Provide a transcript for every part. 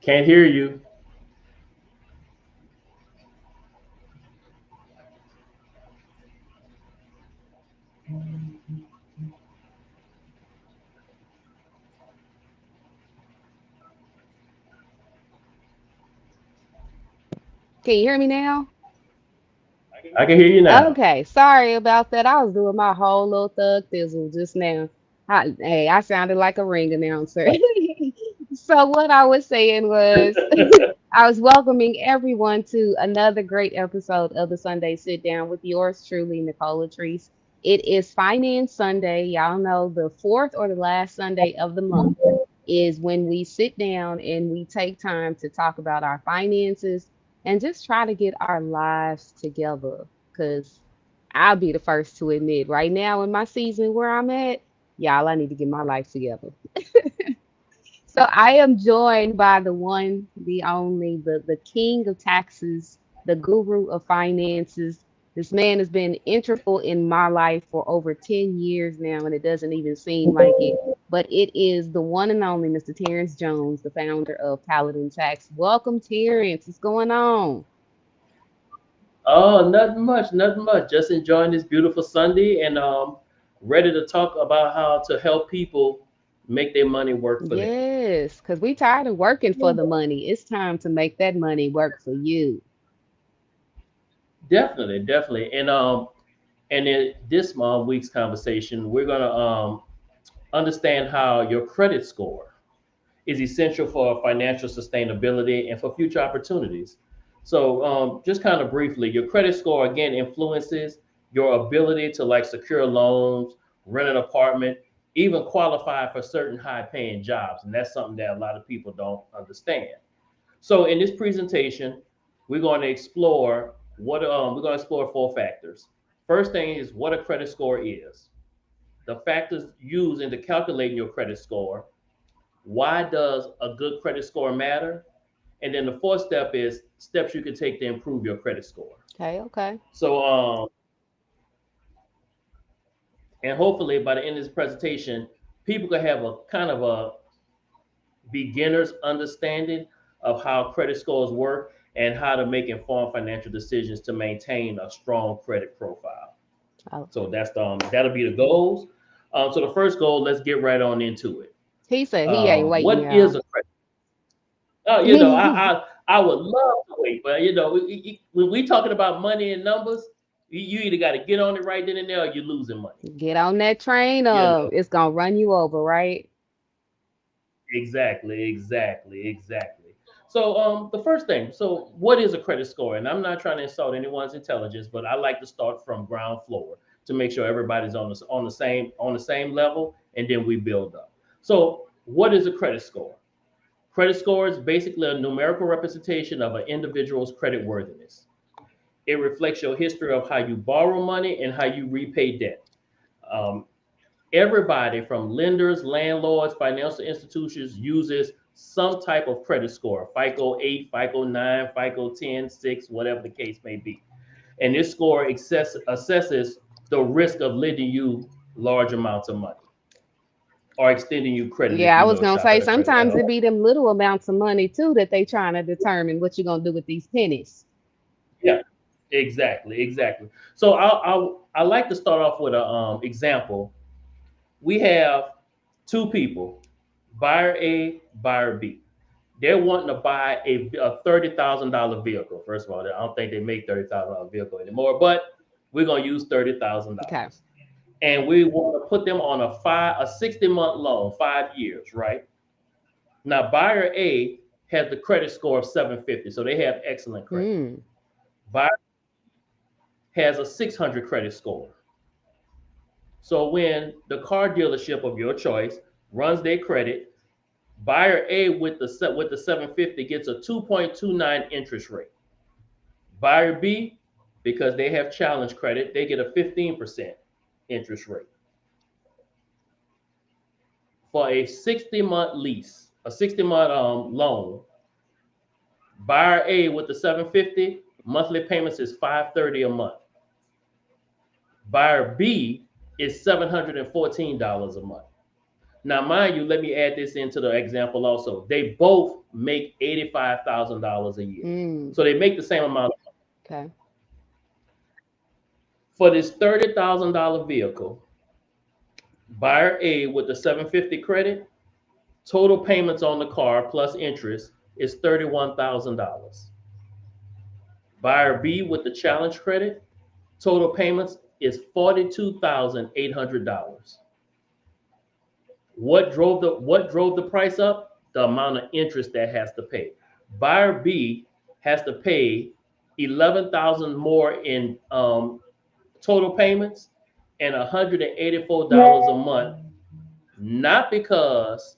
Can't hear you. Can you hear me now? I can hear you now. Okay, sorry about that. I was doing my whole little thug thizzle just now. Hey, I sounded like a ring announcer. So what I was saying was I was welcoming everyone to another great episode of the Sunday Sit Down with yours truly, Nicole LaTreece. It is Finance Sunday. Y'all know the fourth or the last Sunday of the month is when we sit down and we take time to talk about our finances and just try to get our lives together. Because I'll be the first to admit, right now in my season where I'm at, y'all, I need to get my life together. So I am joined by the one, the only, the king of taxes, the guru of finances, the This man has been integral in my life for over 10 years now, and it doesn't even seem like it. But it is the one and only Mr. Terrence Jones, the founder of Paladin Tax. Welcome, Terrence. What's going on? Oh, nothing much, nothing much. Just enjoying this beautiful Sunday and ready to talk about how to help people make their money work for them. Yes, because we tired of working for the money. It's time to make that money work for you. Definitely, definitely. And in this week's conversation, we're gonna understand how your credit score is essential for financial sustainability and for future opportunities. So, just kind of briefly, your credit score again influences your ability to like secure loans, rent an apartment, even qualify for certain high paying jobs. And that's something that a lot of people don't understand. So, in this presentation, we're going to explore we're going to explore four factors. First thing is what a credit score is, the factors used into calculating your credit score, why does a good credit score matter? And then the fourth step is steps you can take to improve your credit score. Okay, okay. So, and hopefully by the end of this presentation, people can have a kind of a beginner's understanding of how credit scores work and how to make informed financial decisions to maintain a strong credit profile. So Okay. that'll be the goals. So the first goal, let's get right on into it. He said he ain't waiting, What is y'all. a credit? You know, I would love to wait, but you know, when we talking about money and numbers, you either got to get on it right then and there, or you're losing money. Get on that train You up. know, It's gonna run you over, right? exactly, exactly, exactly. So, the first thing, so what is a credit score? And I'm not trying to insult anyone's intelligence, but I like to start from ground floor to make sure everybody's on the same level, and then we build up. So, what is a credit score? Credit score is basically a numerical representation of an individual's credit worthiness. It reflects your history of how you borrow money and how you repay debt. Um, Everybody from lenders, landlords, financial institutions uses some type of credit score, FICO 8, FICO 9, FICO 10, 6, whatever the case may be. And this score assesses the risk of lending you large amounts of money or extending you credit if Yeah, I you was know gonna shop say at a credit. sometimes it be them little amounts of money too that they trying to determine what you're gonna do with these pennies. Yeah, exactly, exactly. So I like to start off with a example. We have two people, buyer A, buyer B. They're wanting to buy a $30,000 vehicle. First of all, I don't think they make $30,000 vehicle anymore, but we're gonna use Okay. $30,000, and we want to put them on a 60-month loan, 5 years, right? Now, buyer A has the credit score of 750, so they have excellent credit. Hmm. Buyer has a 600 credit score. So when the car dealership of your choice runs their credit, buyer A with the 750 gets a 2.29 interest rate. Buyer B, because they have challenge credit, they get a 15% interest rate for a 60-month lease, a 60-month loan. Buyer A with the 750 monthly payments is 530 a month. Buyer B is $714 a month. Now, mind you, let me add this into the example also. They both make $85,000 a year. Hmm. So they make the same amount. Okay. For this $30,000 vehicle, buyer A with the 750 credit, total payments on the car plus interest is $31,000. Buyer B with the challenge credit, total payments is $42,800. What drove the price up? The amount of interest that has to pay. Buyer B has to pay 11,000 more in total payments and $184 a month, not because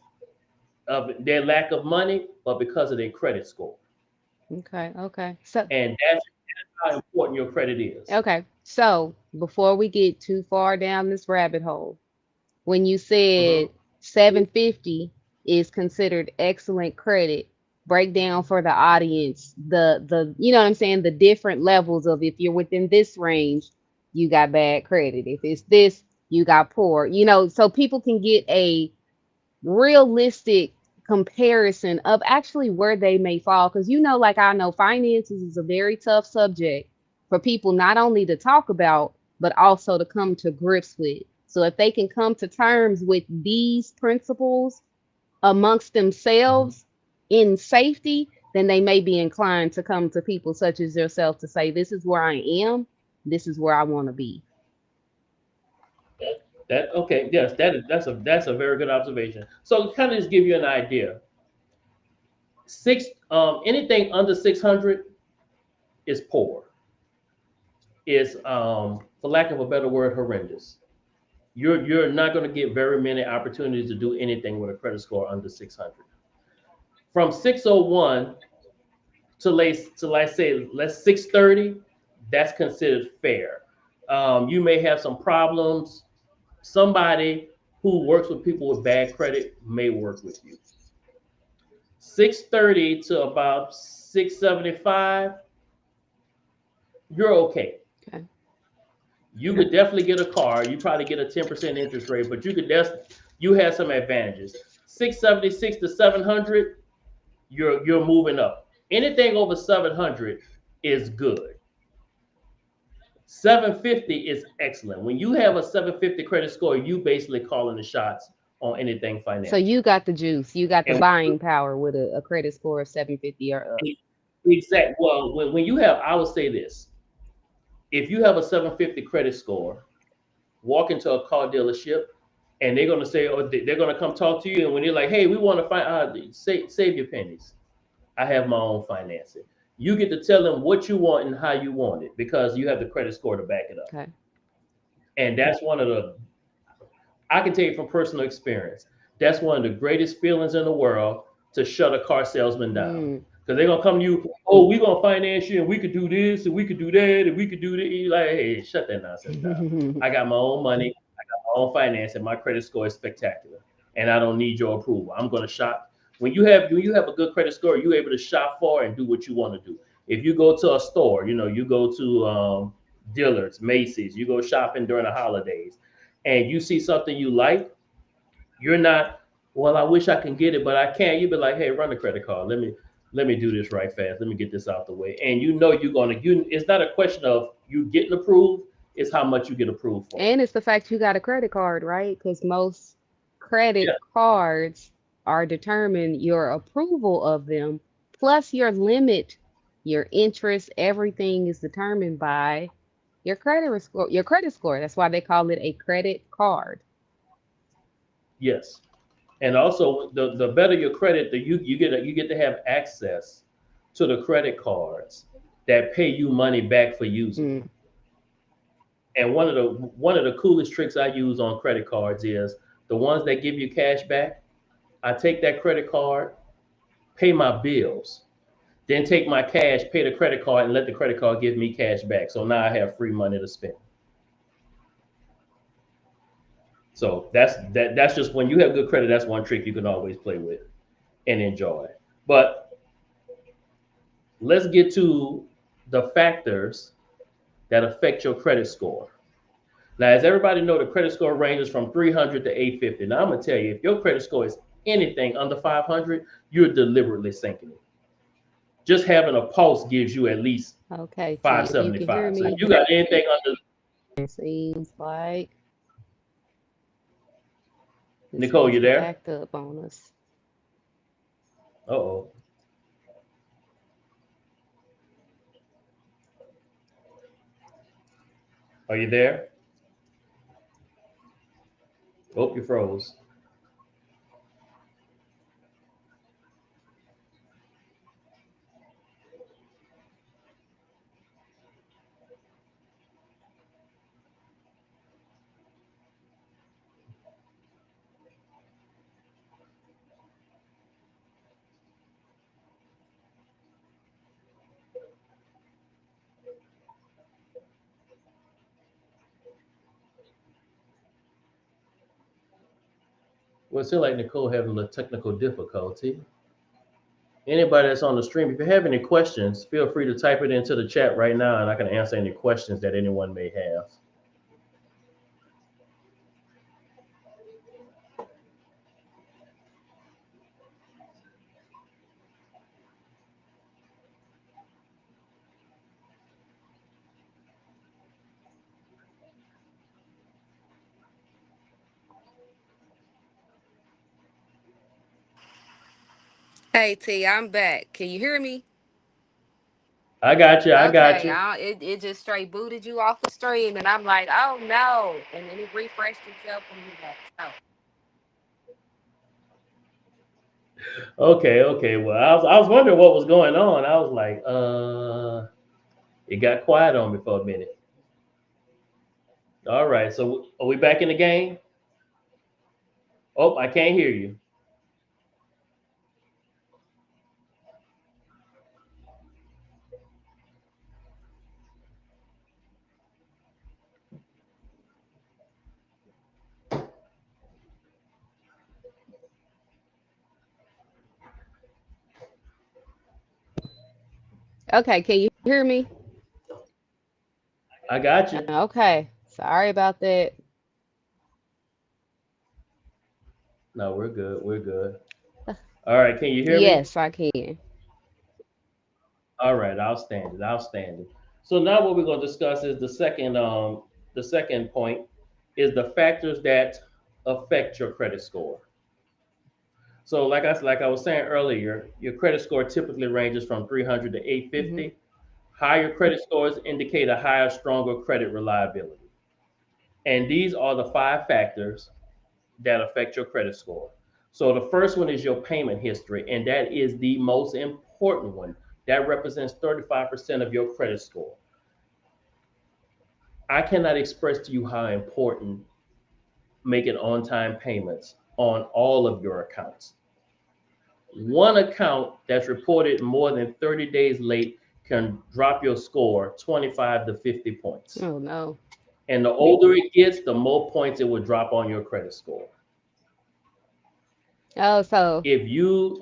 of their lack of money, but because of their credit score. Okay. Okay. So And that's how important your credit is. okay. So before we get too far down this rabbit hole, when you Hmm. said 750 is considered excellent credit, break down for the audience the you know what I'm saying, the different levels of if you're within this range, you got bad credit. If it's this, you got poor. You know, so people can get a realistic comparison of actually where they may fall. Because, you know, like I know finances is a very tough subject for people not only to talk about, but also to come to grips with. So if they can come to terms with these principles amongst Mhm. themselves in safety, then they may be inclined to come to people such as yourself to say, this is where I am, this is where I want to be. That okay? Yes, that's a very good observation. So, kind of just give you an idea. Anything under 600 is poor. Is for lack of a better word, horrendous. You're not going to get very many opportunities to do anything with a credit score under 600. From 601 to let's say let's 630, that's considered fair. You may have some problems. Somebody who works with people with bad credit may work with you. 630 to about 675, you're okay. Okay. You could definitely get a car. You probably get a 10% interest rate, but you have some advantages. 676 to 700, you're moving up. Anything over 700 is good. 750 is excellent. When you have a 750 credit score, you basically calling the shots on anything So financial. you got the juice, you got the And buying power with a credit score of 750 or up. exact. Well, when you have, I would say this: if you have a 750 credit score, walk into a car dealership, and they're gonna say, or they're gonna come talk to you, and when you're like, "Hey, we want to find save your pennies. I have my own financing." You get to tell them what you want and how you want it because you have the credit score to back it up. Okay. And that's one of the I can tell you from personal experience, that's one of the greatest feelings in the world to shut a car salesman down. Mm. Because they're gonna come to you, oh, we're gonna finance you and we could do this and we could do that and we could do that. You're like, hey, shut that nonsense down. I got my own money, I got my own finance, and my credit score is spectacular. And I don't need your approval. I'm gonna shop. When you have a good credit score, you're able to shop for and do what you want to do. If you go to a store, you go to Dillard's, Macy's, you go shopping during the holidays, and you see something you like, you're not, well, I wish I can get it, but I can't. You be like, hey, run the credit card. Let me do this right fast. Let me get this out the way. And you know you're gonna you it's not a question of you getting approved, it's how much you get approved for. And it's the fact you got a credit card, right? Because most Yeah. credit cards are determined your approval of them, plus your limit, your interest, everything is determined by your credit score. Your credit score. That's why they call it a credit card. Yes. And also the better your credit, the you get to have access to the credit cards that pay you money back for using them. Mm. And one of the coolest tricks I use on credit cards is the ones that give you cash back. I take that credit card, pay my bills, then take my cash, pay the credit card, and let the credit card give me cash back. So now I have free money to spend. So that's just when you have good credit. That's one trick you can always play with and enjoy. But let's get to the factors that affect your credit score. Now, as everybody know, the credit score ranges from 300 to 850. Now, I'm gonna tell you, if your credit score is anything under 500, you're deliberately sinking it. Just having a pulse gives you at least Okay, T. If you can hear 575. So if me, you got anything under, it seems like this Nicole, must you have there? act up on us. Uh oh. Are you there? Oh, you froze. Well, it seems like Nicole having a little technical difficulty. Anybody that's on the stream, if you have any questions, feel free to type it into the chat right now, and I can answer any questions that anyone may have. Hey T, I'm back. Can you hear me? I got you. I got Okay, you. it just straight booted you off the stream, and I'm like, oh no, and then it refreshed itself when you back. So Okay, okay. Well, I was wondering what was going on. I was like, it got quiet on me for a minute. All right, so are we back in the game? Oh, I can't hear you. okay, can you hear me? I got you. Okay, sorry about that. No, we're good. We're good. All right, can you hear me? Yes, I can. All right, outstanding, outstanding. So now what we're going to discuss is the second point is the factors that affect your credit score. So like I was saying earlier, your credit score typically ranges from 300 to Hmm. 850. Higher credit scores indicate a higher, stronger credit reliability. And these are the five factors that affect your credit score. So the first one is your payment history, and that is the most important one. That represents 35% of your credit score. I cannot express to you how important making on time payments on all of your accounts. One account that's reported more than 30 days late can drop your score 25 to 50 points. Oh no. And the older it gets, the more points it will drop on your credit score. Oh, so If you,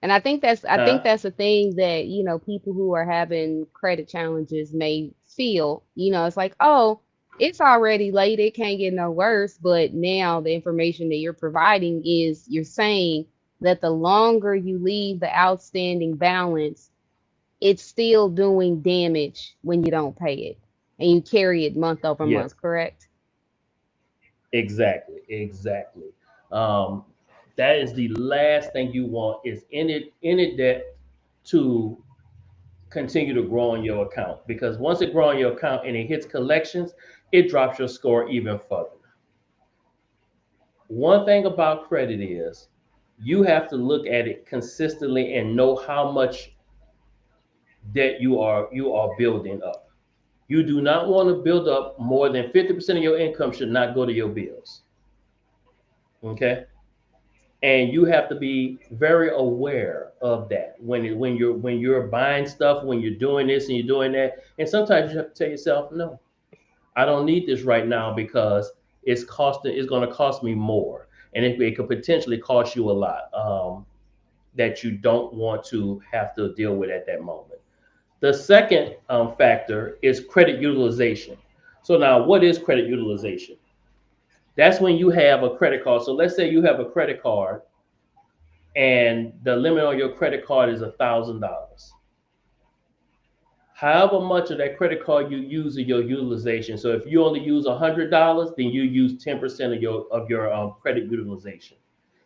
and I think huh? that's a thing that, people who are having credit challenges may feel. It's like, oh, it's already late, it can't get no worse. But now the information that you're providing is you're saying that the longer you leave the outstanding balance, it's still doing damage when you don't pay it. And you carry it month over Yes, month, correct? exactly, exactly. Um, that is the last thing you want is in it debt to continue to grow on your account because once it grows on your account and it hits collections, it drops your score even further. One thing about credit is you have to look at it consistently and know how much debt you are building up. You do not want to build up more than 50% of your income should not go to your bills. Okay? And you have to be very aware of that when you're buying stuff, when you're doing this and you're doing that. And sometimes you have to tell yourself, no, I don't need this right now because it's going to cost me more, and it could potentially cost you a lot that you don't want to have to deal with at that moment. The second factor is credit utilization. So now, what is credit utilization? That's when you have a credit card. So let's say you have a credit card and the limit on your credit card is $1,000. However much of that credit card you use in your utilization. So if you only use $100, then you use 10% of your credit utilization.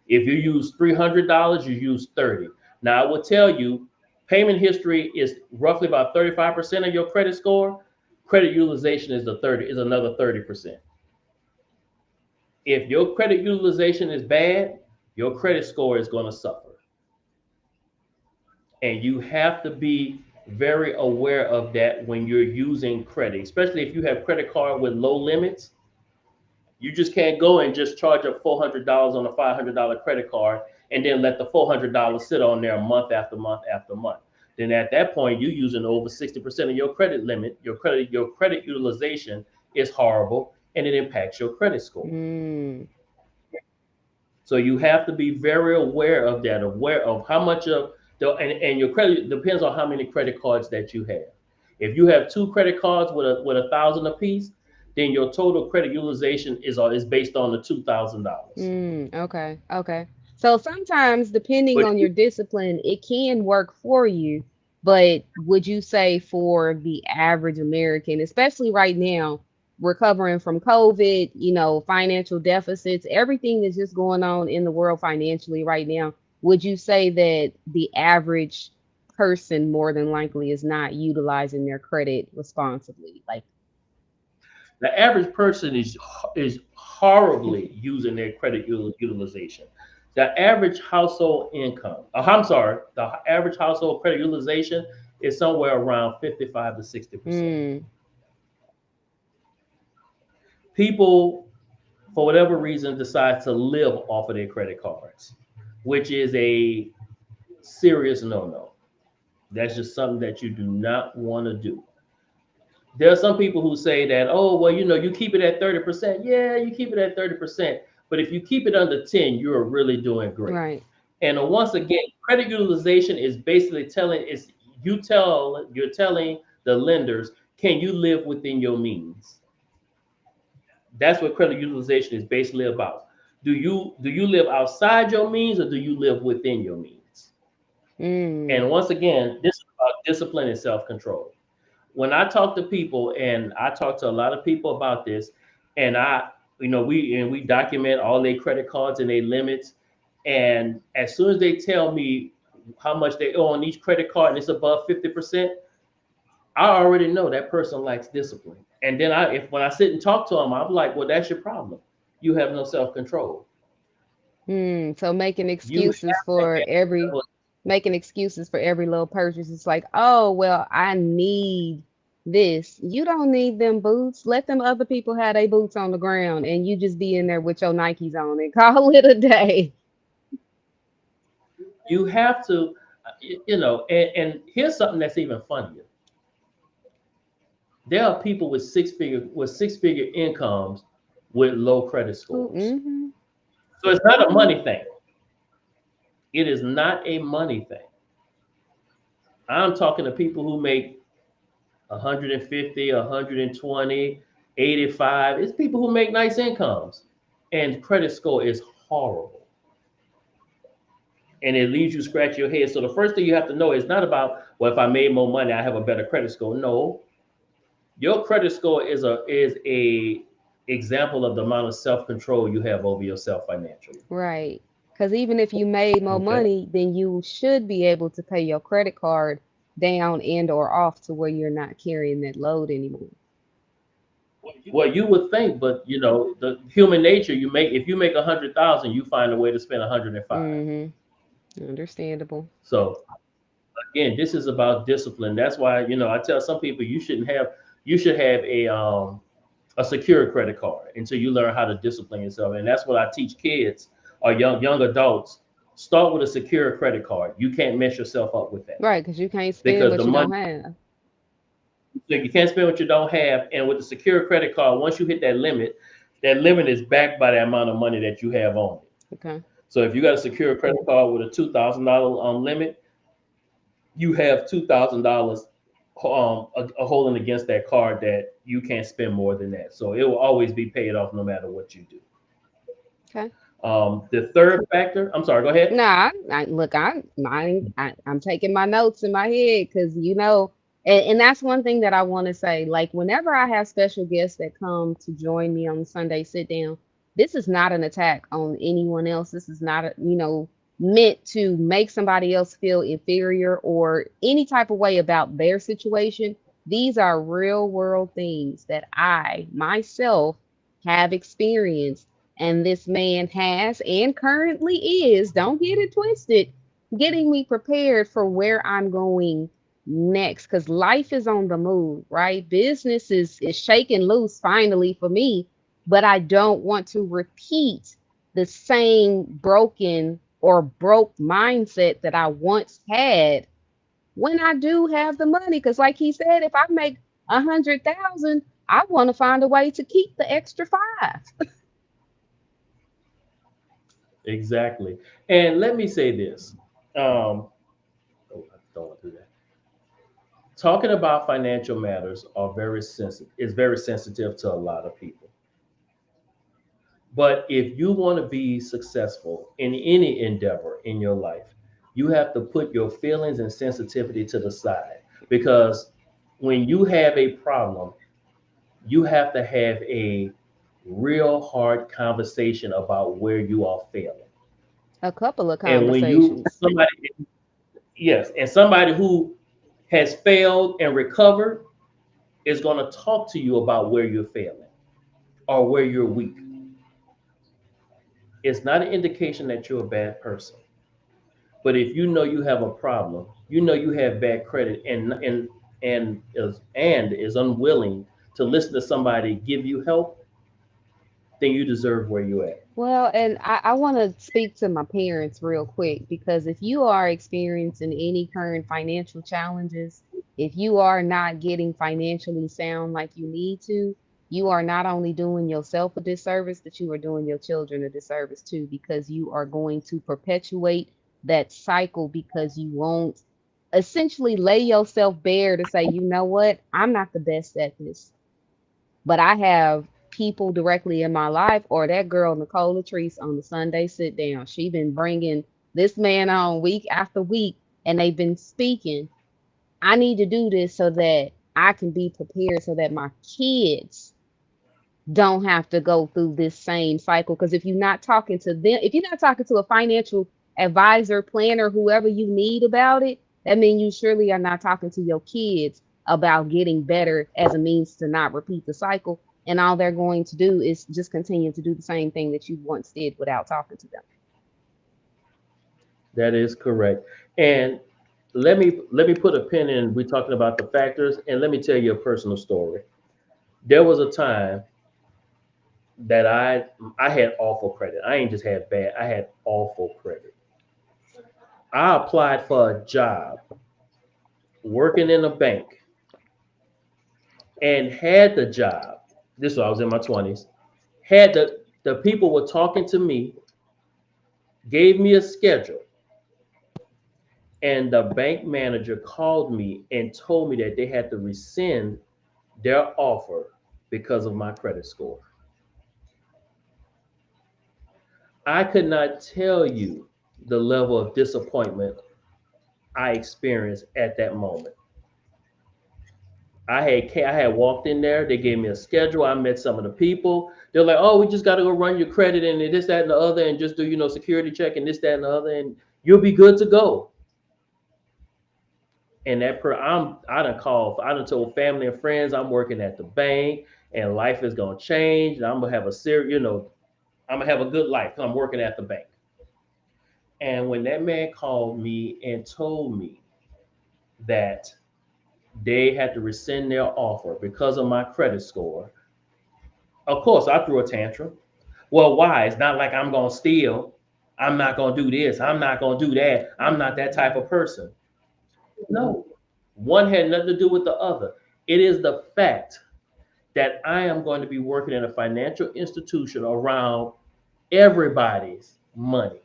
If you use $300, you use 30. Now I will tell you, payment history is roughly about 35% of your credit score. Credit utilization is another 30%. If your credit utilization is bad, your credit score is going to suffer. And you have to be very aware of that when you're using credit, especially if you have credit card with low limits. You just can't go and just charge up $400 on a $500 credit card and then let the $400 sit on there month after month after month. Then at that point, you're using over 60% of your credit limit. Your credit utilization is horrible, and it impacts your credit score. Mm. So you have to be very aware of that, aware of how much of And your credit depends on how many credit cards that you have. If you have two credit cards with a thousand apiece, then your total credit utilization is based on the $2,000. Okay. Okay. So sometimes, depending But on your discipline, it can work for you. But would you say for the average American, especially right now, recovering from COVID, financial deficits, everything is just going on in the world financially right now. Would you say that the average person more than likely is not utilizing their credit responsibly? Like, the average person is horribly using their credit utilization. The average household income, I'm sorry, the average household credit utilization is somewhere around 55 to 60%. mm, People, for whatever reason, decide to live off of their credit cards, which is a serious no-no. That's just something that you do not want to do. There are some people who say that, oh, well, you keep it at 30%. Yeah, you keep it at 30%. But if you keep it under 10, you're really doing great. right. And once again, credit utilization is basically you're telling the lenders, can you live within your means? That's what credit utilization is basically about. Do you live outside your means or do you live within your means? Mm, And once again, this is about discipline and self-control. When I talk to people, and I talk to a lot of people about this, and we document all their credit cards and their limits, and as soon as they tell me how much they owe on each credit card and it's above 50%, I already know that person lacks discipline. And then if when I sit and talk to them, I'm like, well, that's your problem. You have no self-control. so making You have excuses to for have. every little purchase. It's like, oh well, I need this. You don't need them boots. Let them other people have their boots on the ground, and you just be in there with your Nikes on and call it a day. You have to, and here's something that's even funnier. There are people with six figure incomes with low credit scores. Mm-hmm. So it's not a money thing. It is not a money thing. I'm talking to people who make 150, 120, 85. It's people who make nice incomes, and credit score is horrible. And it leaves you scratch your head. So the first thing you have to know is not about, well, if I made more money, I have a better credit score. No, your credit score is a example of the amount of self control you have over yourself financially. Right. Because even if you made more Okay. money, then you should be able to pay your credit card down and or off to where you're not carrying that load anymore. Well, you would think, but the human nature, if you make 100,000, you find a way to spend 105. Mm-hmm. Understandable. So again, this is about discipline. That's why I tell some people you should have a secure credit card until you learn how to discipline yourself. And that's what I teach kids or young adults. Start with a secure credit card. You can't mess yourself up with that Right, because you can't spend because the what you money don't have. you can't spend what you don't have. And with the secure credit card, once you hit that limit is backed by the amount of money that you have on it. Okay. So if you got a secure credit card with a $2,000 limit, you have $2,000 holding against that card that you can't spend more than that. So it will always be paid off no matter what you do. Okay. The third factor, I'm sorry, go ahead. Nah, look, I'm taking my notes in my head because and that's one thing that I want to say. Like, whenever I have special guests that come to join me on the Sunday sit down, this is not an attack on anyone else. This is not, meant to make somebody else feel inferior or any type of way about their situation. These are real world things that I myself have experienced, and this man has and currently is, don't get it twisted, getting me prepared for where I'm going next. Because life is on the move, right? Business is shaking loose finally for me, but I don't want to repeat the same broken or broke mindset that I once had when I do have the money. Because, like he said, if I make 100,000, I want to find a way to keep the extra five. Exactly. And let me say this. Um, Don't do that. Talking about financial matters are very sensitive. Is very sensitive to a lot of people. But if you want to be successful in any endeavor in your life, you have to put your feelings and sensitivity to the side because when you have a problem, you have to have a real hard conversation about where you are failing. A couple of And when you conversations. somebody yes, and somebody who has failed and recovered is going to talk to you about where you're failing or where you're weak. It's not an indication that you're a bad person. But if you know you have a problem, you know you have bad credit, and is unwilling to listen to somebody give you help, then you deserve where you at. Well, and I want to speak to my parents real quick because if you are experiencing any current financial challenges, if you are not getting financially sound like you need to, you are not only doing yourself a disservice, but you are doing your children a disservice too, because you are going to perpetuate that cycle because you won't essentially lay yourself bare to say, you know what, I'm not the best at this, but I have people directly in my life, or that girl Nicole LaTreece on the Sunday sit down. She been bringing this man on week after week, and they've been speaking. I need to do this so that I can be prepared, so that my kids don't have to go through this same cycle. Because if you're not talking to them, if you're not talking to a financial advisor, planner, whoever you need about it, that means you surely are not talking to your kids about getting better as a means to not repeat the cycle. And all they're going to do is just continue to do the same thing that you once did without talking to them. That is correct. And let me put a pin in. We're talking about the factors, and let me tell you a personal story. There was a time that I had awful credit. I ain't just had bad. I had awful credit. I applied for a job working in a bank and had the job. This was I was in my 20s. Had the people were talking to me, gave me a schedule, and the bank manager called me and told me that they had to rescind their offer because of my credit score. I could not tell you the level of disappointment I experienced at that moment. I had walked in there. They gave me a schedule. I met some of the people. They're like, "Oh, we just got to go run your credit and this, that, and the other, and just do security check and this, that, and the other, and you'll be good to go." And I done called. I done told family and friends I'm working at the bank, and life is gonna change, and I'm gonna have a I'm gonna have a good life 'cause I'm working at the bank. And when that man called me and told me that they had to rescind their offer because of my credit score, of course I threw a tantrum. Well, why? It's not like I'm gonna steal. I'm not gonna do this. I'm not gonna do that. I'm not that type of person. No, one had nothing to do with the other. It is the fact that I am going to be working in a financial institution around everybody's money.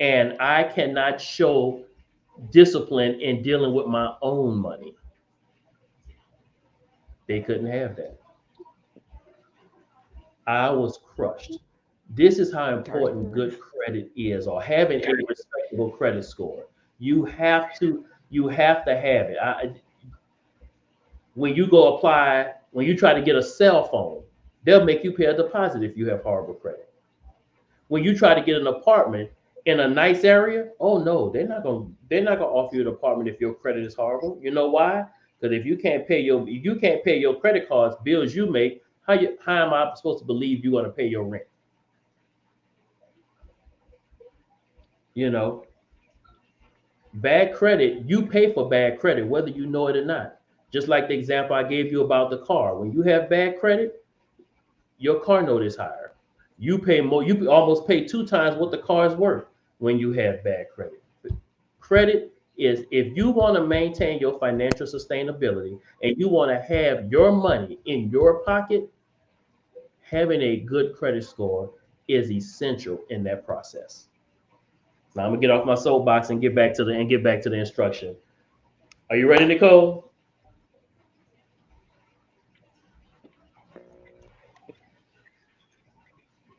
And I cannot show discipline in dealing with my own money. They couldn't have that. I was crushed. This is how Sorry to important hear good credit is, or having a respectable credit score. You have to have it. When you go apply, when you try to get a cell phone, they'll make you pay a deposit if you have horrible credit. When you try to get an apartment in a nice area, oh no, they're not gonna offer you an apartment if your credit is horrible. You know why? Because if you can't pay your credit cards bills you make, how am I supposed to believe you're gonna pay your rent? You know, bad credit, you pay for bad credit whether you know it or not. Just like the example I gave you about the car. When you have bad credit, your car note is higher. You pay more. You almost pay two times what the car is worth when you have bad credit. Credit is if you want to maintain your financial sustainability and you want to have your money in your pocket, having a good credit score is essential in that process. Now I'm gonna get off my soapbox and get back to the instruction. Are you ready, Nicole?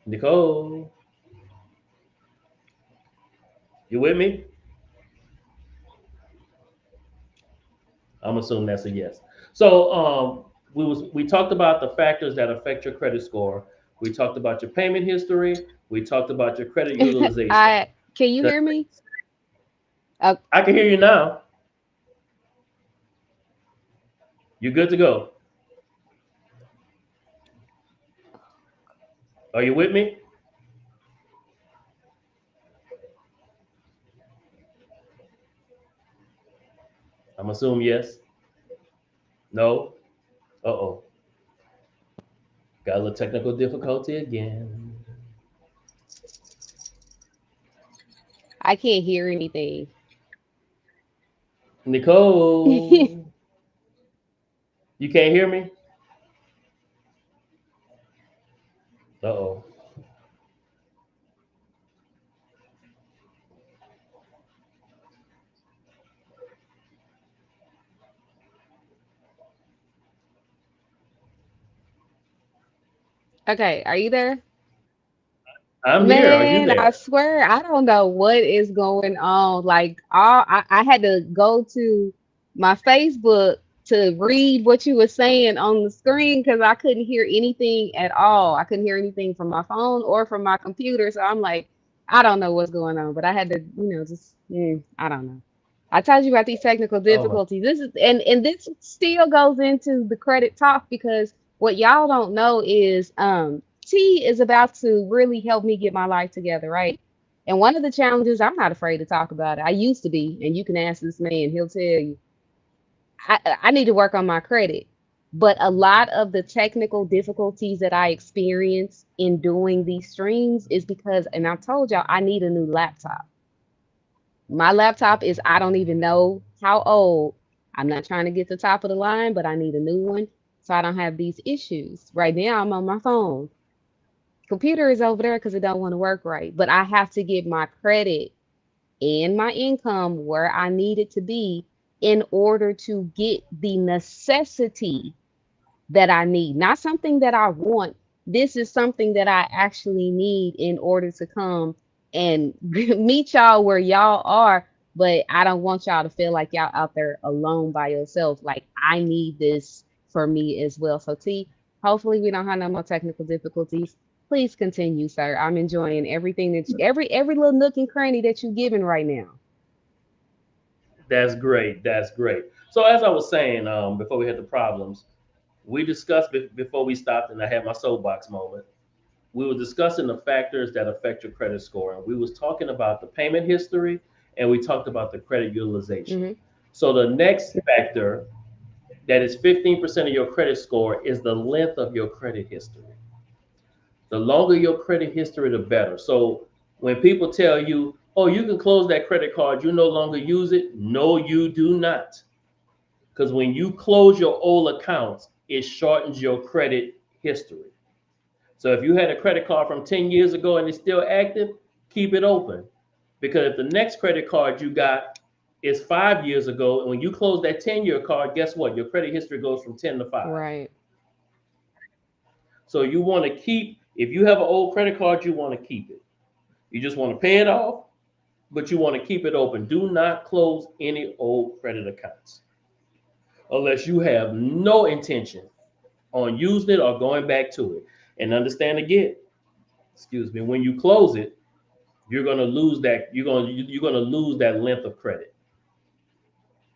Nicole, you with me? I'm assuming that's a yes. So we talked about the factors that affect your credit score. We talked about your payment history. We talked about your credit utilization. I can you The- hear me? Uh, I can hear you now. You're good to go. Are you with me? I'm assuming yes. No. Uh-oh. Got a little technical difficulty again. I can't hear anything. Nicole, you can't hear me? Uh-oh. Okay, are you there? I'm here. Are you Man, I there? swear I don't know what is going on. Like I had to go to my Facebook to read what you were saying on the screen because I couldn't hear anything at all. I couldn't hear anything from my phone or from my computer. So I'm like, I don't know what's going on. But I had to, just I don't know. I told you about these technical Oh my. difficulties. This is and this still goes into the credit talk because what y'all don't know is T is about to really help me get my life together, right? And one of the challenges, I'm not afraid to talk about it. I used to be, and you can ask this man, he'll tell you, I need to work on my credit. But a lot of the technical difficulties that I experience in doing these streams is because, and I told y'all, I need a new laptop. My laptop is, I don't even know how old. I'm not trying to get the top of the line, but I need a new one so I don't have these issues. Right now, I'm on my phone. Computer is over there because it don't want to work right. But I have to get my credit and my income where I need it to be in order to get the necessity that I need, not something that I want. This is something that I actually need in order to come and meet y'all where y'all are. But I don't want y'all to feel like y'all out there alone by yourself. Like I need this for me as well. So T, hopefully we don't have no more technical difficulties. Please continue, sir. I'm enjoying everything every little nook and cranny that you're giving right now. That's great. That's great. So as I was saying, before we had the problems, we discussed before we stopped, and I had my soapbox moment. We were discussing the factors that affect your credit score, and we was talking about the payment history, and we talked about the credit utilization. Hmm. So the next factor that is 15% of your credit score is the length of your credit history. The longer your credit history, the better. So when people tell you, oh, you can close that credit card, you no longer use it. No, you do not. Because when you close your old accounts, it shortens your credit history. So if you had a credit card from 10 years ago and it's still active, keep it open. Because if the next credit card you got is 5 years ago, and when you close that 10-year card, guess what? Your credit history goes from 10 to 5. Right. So you want to keep, if you have an old credit card, you want to keep it. You just want to pay it off, but you want to keep it open. Do not close any old credit accounts unless you have no intention on using it or going back to it. And understand again, excuse me, when you close it, you're going to lose that. You're going to lose that length of credit.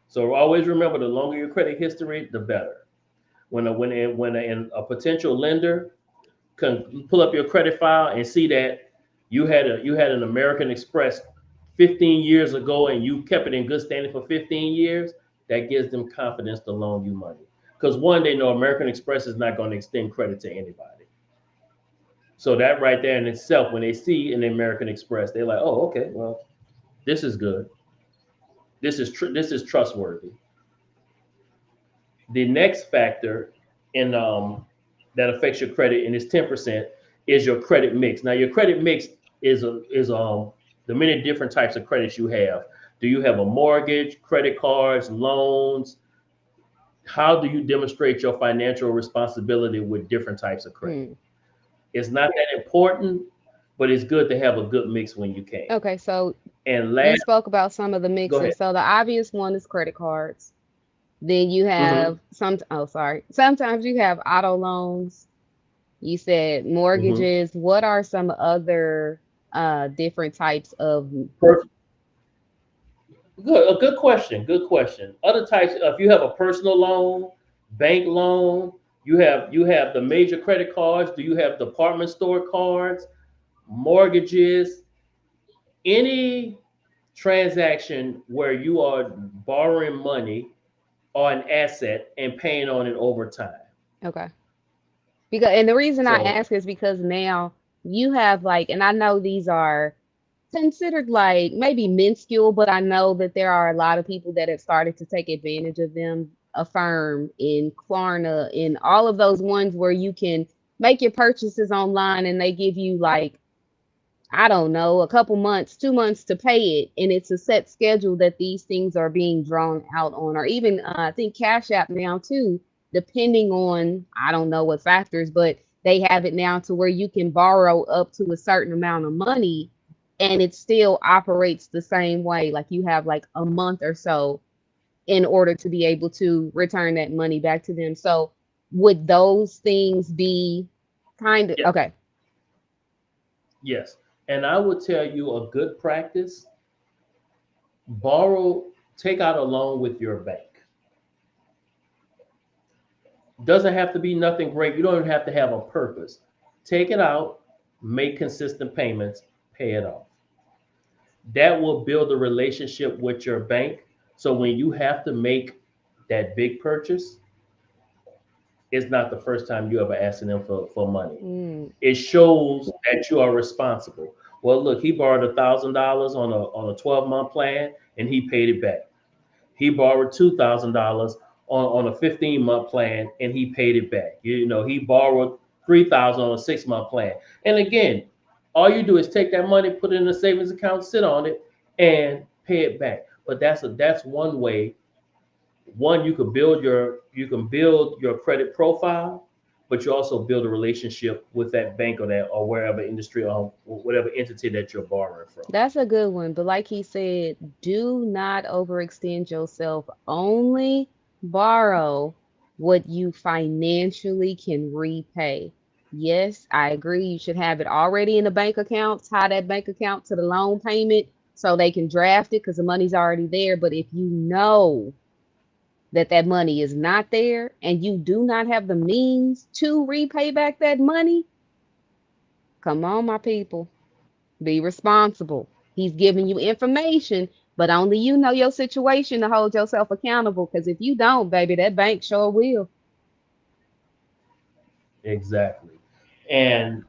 So always remember, the longer your credit history, the better. When a potential lender can pull up your credit file and see that you had an American Express 15 years ago and you kept it in good standing for 15 years, that gives them confidence to loan you money. Because one, they know American Express is not going to extend credit to anybody. So that right there in itself, when they see an American Express, they're like, "Oh, okay, well, this is good. This is trustworthy." The next factor in that affects your credit, and it's 10%, is your credit mix. Now, your credit mix is a is the many different types of credits you have. Do you have a mortgage, credit cards, loans? How do you demonstrate your financial responsibility with different types of credit? Hmm. It's not that important, but it's good to have a good mix when you can. Okay, so And you last, spoke about some of the go ahead. mixes. So the obvious one is credit cards. Then you Hmm. have oh sorry. Sometimes you have auto loans. You said Hmm. mortgages. What are some other different types of Good, a good question. Good question. Other types, if you have a personal loan, bank loan, you have the major credit cards. Do you have department store cards, mortgages, any transaction where you are borrowing money or an asset and paying on it over time? okay. Because and the reason I So ask is because now you have like, and I know these are considered like maybe minuscule, but I know that there are a lot of people that have started to take advantage of them. Affirm in Klarna in all of those ones where you can make your purchases online and they give you like I don't know, a couple months, 2 months to pay it, and it's a set schedule that these things are being drawn out on, or even I think Cash App now too, depending on I don't know what factors, but they have it now to where you can borrow up to a certain amount of money, and it still operates the same way. Like you have like a month or so in order to be able to return that money back to them. So would those things be kind of yeah, okay? yes. And I would tell you a good practice: borrow, take out a loan with your bank. Doesn't have to be nothing great. You don't even have to have a purpose. Take it out, make consistent payments, pay it off. That will build a relationship with your bank. So when you have to make that big purchase, it's not the first time you ever asking them for money. Mm, It shows that you are responsible. Well, look, he borrowed $1,000 on a 12-month plan and he paid it back. He borrowed $2,000 on a 15-month plan and he paid it back. He borrowed 3,000 on a 6-month plan. And again, all you do is take that money, put it in a savings account, sit on it, and pay it back. But that's one way. One, you can build your credit profile, but you also build a relationship with that bank or wherever industry or whatever entity that you're borrowing from. that's a good one. But like he said, do not overextend yourself. Only borrow what you financially can repay. Yes, I agree. You should have it already in the bank account, tie that bank account to the loan payment so they can draft it because the money's already there. But if you know that that money is not there and you do not have the means to repay back that money, come on, my people. Be responsible. He's giving you information, but only you know your situation to hold yourself accountable. Because if you don't, baby, that bank sure will. Exactly. And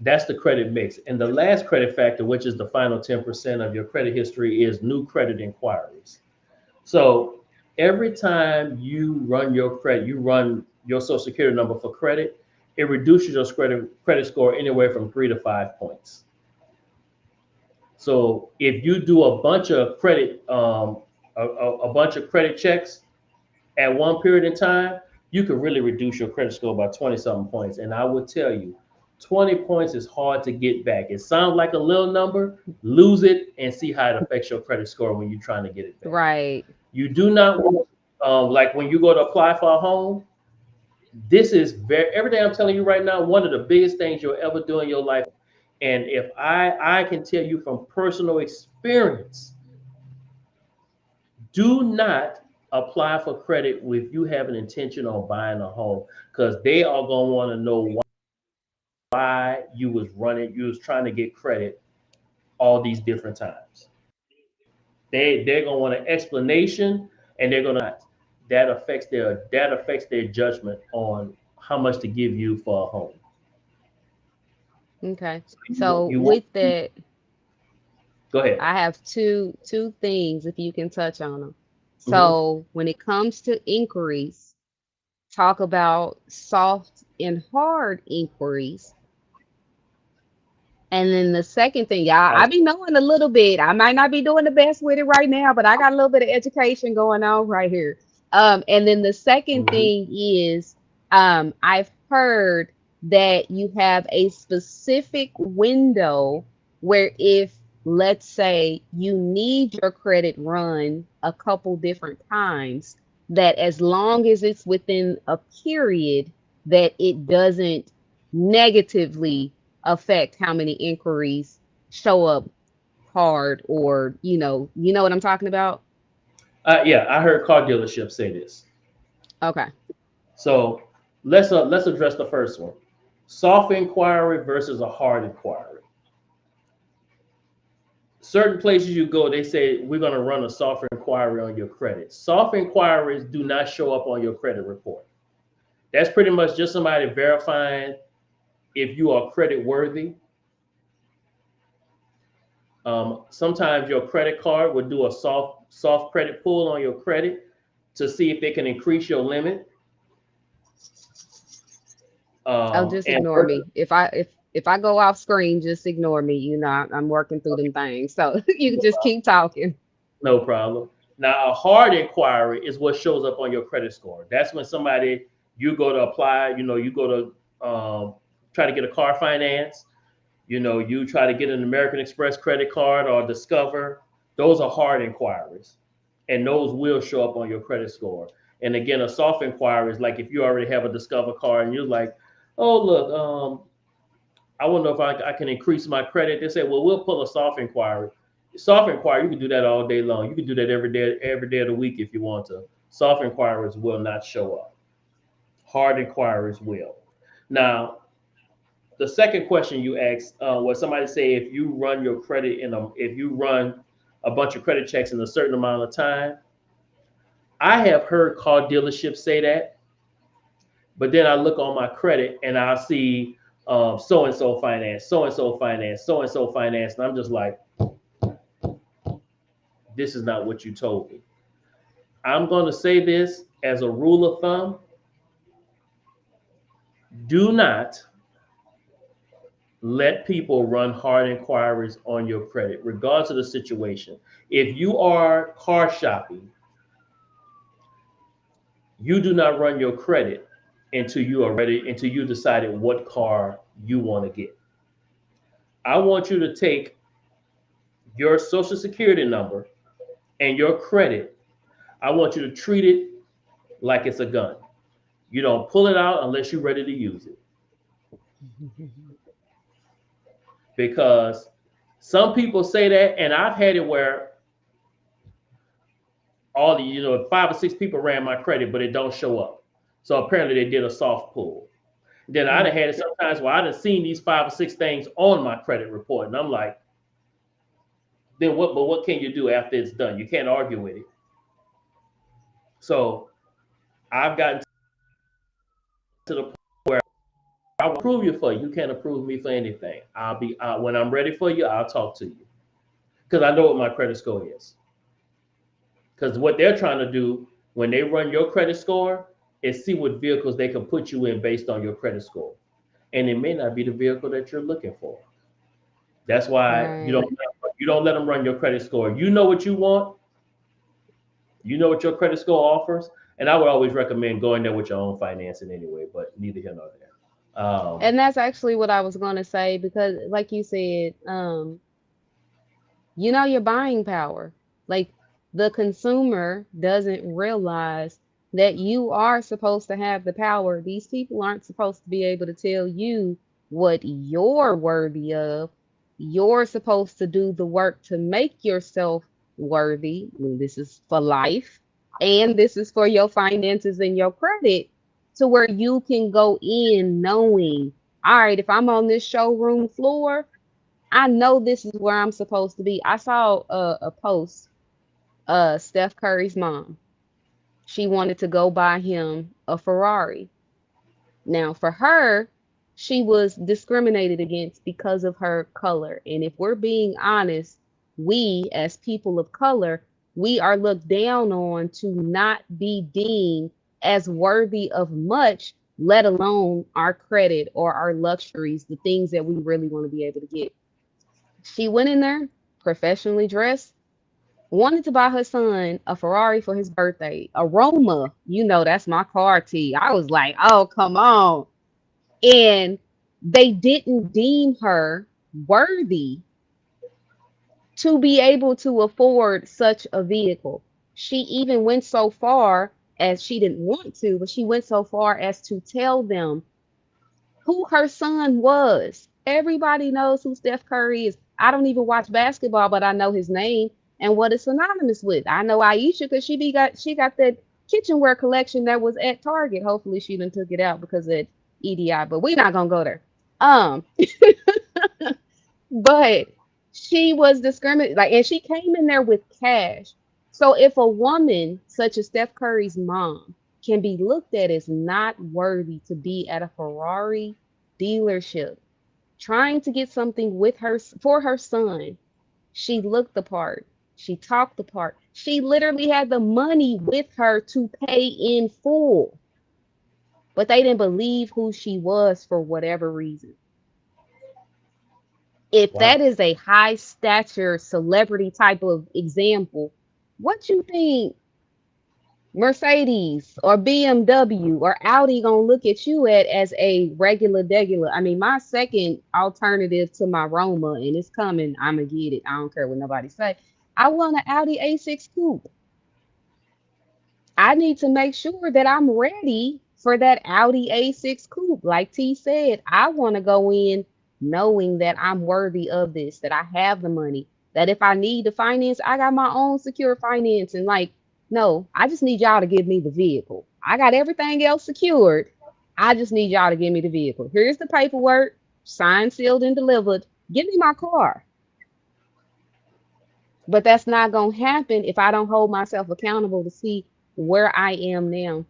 that's the credit mix. And the last credit factor, which is the final 10% of your credit history, is new credit inquiries. So every time you run your social security number for credit, it reduces your credit score anywhere from 3 to 5 points. So if you do a bunch of credit checks at one period in time, you could really reduce your credit score by 20 something points. And I would tell you, 20 points is hard to get back. It sounds like a little number, lose it and see how it affects your credit score when you're trying to get it back. Right. You do not want, like when you go to apply for a home, this is everything I'm telling you right now, one of the biggest things you'll ever do in your life. And if I can tell you from personal experience, do not apply for credit if you have an intention on buying a home, because they are gonna want to know why you was trying to get credit all these different times. They're gonna want an explanation, and they're gonna that affects their judgment on how much to give you for a home. Okay. So So you want with that, go ahead. I have two things if you can touch on them. Hmm. So when it comes to inquiries, talk about soft and hard inquiries. And then the second thing, y'all, Uh, I be knowing a little bit. I might not be doing the best with it right now, but I got a little bit of education going on right here. And then the second mhm. thing is, I've heard that you have a specific window where if, let's say, you need your credit run a couple different times, that as long as it's within a period that it doesn't negatively affect how many inquiries show up hard, or you know what I'm talking about. Yeah, I heard car dealerships say this. Okay. So let's address the first one. Soft inquiry versus a hard inquiry. Certain places you go, they say we're going to run a soft inquiry on your credit. Soft inquiries do not show up on your credit report. That's pretty much just somebody verifying if you are credit worthy. Sometimes your credit card would do a soft credit pull on your credit to see if they can increase your limit. Oh, just And ignore me. If I go off screen, just ignore me. I'm working through them things, so you can just keep talking. no problem. Now, a hard inquiry is what shows up on your credit score. That's when somebody you go to apply, you go to try to get a car finance, you try to get an American Express credit card or Discover. Those are hard inquiries, and those will show up on your credit score. And again, a soft inquiry is like if you already have a Discover card and you're like, oh, look, I wonder if I can increase my credit. They say, well, we'll pull a soft inquiry. Soft inquiry, you can do that all day long. You can do that every day of the week if you want to. Soft inquiries will not show up. Hard inquiries will. Now, the second question you asked was somebody say if you run your credit if you run a bunch of credit checks in a certain amount of time. I have heard car dealerships say that, but then I look on my credit and I see so and so finance, so and so finance, so and so finance, and I'm just like, this is not what you told me. I'm going to say this as a rule of thumb: do not let people run hard inquiries on your credit, regardless of the situation. If you are car shopping, you do not run your credit until you are ready, until you decided what car you want to get. I want you to take your social security number and your credit. I want you to treat it like it's a gun. You don't pull it out unless you're ready to use it. Because some people say that, and I've had it where five or six people ran my credit, but it don't show up. So apparently they did a soft pull. Then I'd have Mm. had it sometimes where I'd have seen these five or six things on my credit report, and I'm like, then what? But what can you do after it's done? You can't argue with it. So I've gotten to the point where I will approve you for you. You can't approve me for anything. I'll be when I'm ready for you. I'll talk to you because I know what my credit score is. Because what they're trying to do when they run your credit score is see what vehicles they can put you in based on your credit score, and it may not be the vehicle that you're looking for. That's why Right. you don't let them run your credit score. You know what you want. You know what your credit score offers, and I would always recommend going there with your own financing anyway. But neither here nor there. And that's actually what I was going to say, because like you said, your buying power. Like, the consumer doesn't realize that you are supposed to have the power. These people aren't supposed to be able to tell you what you're worthy of. You're supposed to do the work to make yourself worthy. I mean, this is for life, and this is for your finances and your credit, to where you can go in knowing, all right, if I'm on this showroom floor, I know this is where I'm supposed to be. I saw a post, Steph Curry's mom. She wanted to go buy him a Ferrari. Now, for her, she was discriminated against because of her color. And if we're being honest, we as people of color, we are looked down on to not be deemed as worthy of much let alone our credit or our luxuries, the things that we really want to be able to get. She went in there, professionally dressed, wanted to buy her son a Ferrari for his birthday. Aroma, you know, that's my car T. I was like, oh, come on. And they didn't deem her worthy to be able to afford such a vehicle. She even went so far as she didn't want to, but she went so far as to tell them who her son was. Everybody knows who Steph Curry is. I don't even watch basketball, but I know his name and what it's synonymous with. I know Aisha because she got that kitchenware collection that was at Target. Hopefully she done took it out because of EDI, but we're not gonna go there. Um, but she was discriminated, like, and she came in there with cash. So if a woman such as Steph Curry's mom can be looked at as not worthy to be at a Ferrari dealership trying to get something with her for her son, she looked the part. She talked the part. She literally had the money with her to pay in full, but they didn't believe who she was for whatever reason. If that Wow. is a high stature celebrity type of example, what you think Mercedes or BMW or Audi gonna look at you at as a regular? I mean, my second alternative to my Roma, and it's coming. I'ma get it. I don't care what nobody say. I want an Audi A6 coupe. I need to make sure that I'm ready for that Audi A6 coupe. Like T said, I want to go in knowing that I'm worthy of this, that I have the money, that if I need to finance, I got my own secure finance. And like, no, I just need y'all to give me the vehicle. I got everything else secured. I just need y'all to give me the vehicle. Here's the paperwork, signed, sealed, and delivered. Give me my car. But that's not going to happen if I don't hold myself accountable to see where I am now.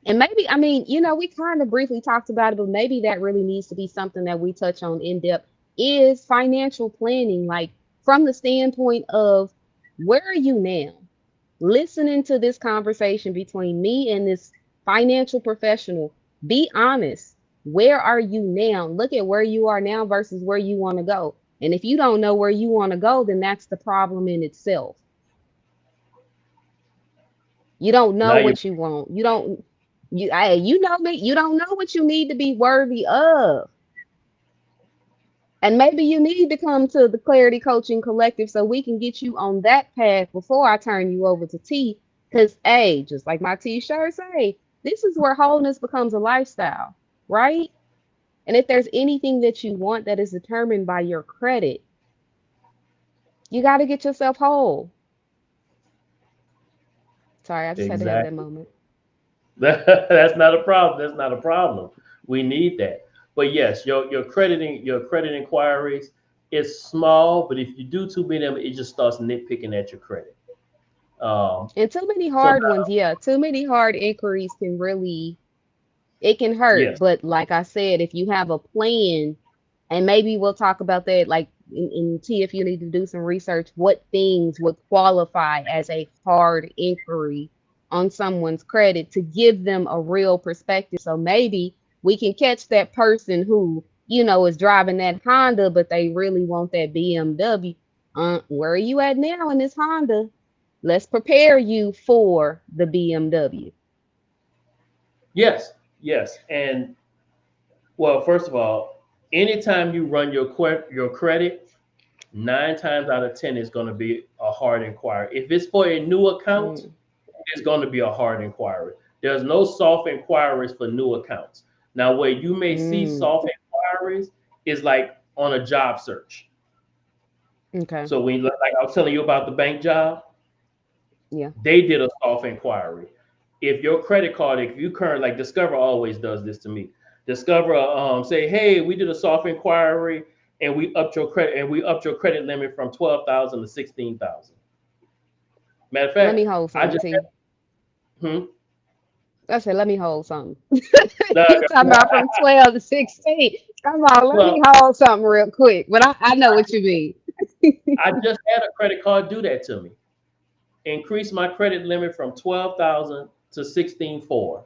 And maybe, I mean, we kind of briefly talked about it, but maybe that really needs to be something that we touch on in depth is financial planning, like from the standpoint of where are you now? Listening to this conversation between me and this financial professional, be honest. Where are you now? Look at where you are now versus where you want to go. And if you don't know where you want to go, then that's the problem in itself. You don't Now know you what you want. You know me, you don't know what you need to be worthy of. And maybe you need to come to the Clarity Coaching Collective so we can get you on that path before I turn you over to T. Because, A, just like my t-shirt say, this is where wholeness becomes a lifestyle, right? And if there's anything that you want that is determined by your credit, you got to get yourself whole. Sorry, I just had to have that exactly. moment. That's not a problem. That's not a problem. We need that. But yes, your credit inquiries is small, but if you do too many of them, it just starts nitpicking at your credit. Um, And too many so hard ones, now, yeah. Too many hard inquiries can really, it can hurt. yes, But like I said, if you have a plan, and maybe we'll talk about that, like in T, if you need to do some research, what things would qualify as a hard inquiry on someone's credit to give them a real perspective. So maybe we can catch that person who, is driving that Honda, but they really want that BMW. Where are you at now in this Honda? Let's prepare you for the BMW. yes, yes. And well, first of all, anytime you run your credit, 9 times out of 10 is going to be a hard inquiry. If it's for a new account, Mm, it's going to be a hard inquiry. There's no soft inquiries for new accounts. Now, where you may see mm, soft inquiries is like on a job search. okay. So when, like I was telling you about the bank job, Yeah. they did a soft inquiry. If your credit card, if you current, like Discover always does this to me. Discover say, hey, we did a soft inquiry and we upped your credit limit from 12,000 to 16,000. Matter of Let me fact, hold I something, just T. hmm, I said, let me hold something. no, You talking about from 12 to 16. Come on, let well, me hold something real quick. But I know what you mean. I just had a credit card do that to me. Increase my credit limit from 12,000 to 16,400.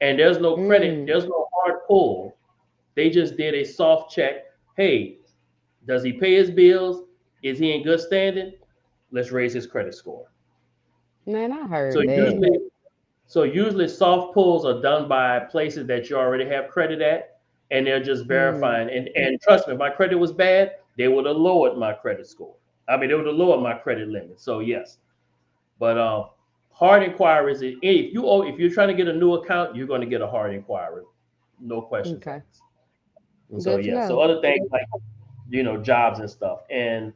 And there's no credit, Mm. there's no hard pull. They just did a soft check. Hey, does he pay his bills? Is he in good standing? Let's raise his credit score. Man, I So heard that. usually, so usually soft pulls are done by places that you already have credit at, and they're just Mm. verifying. And trust me, if my credit was bad, they would have lowered my credit score. I mean, they would have lowered my credit limit. So yes, but hard inquiries. If you're trying to get a new account, you're going to get a hard inquiry, no questions Okay. asked. And so Good to yeah, so know. other things like jobs and stuff, and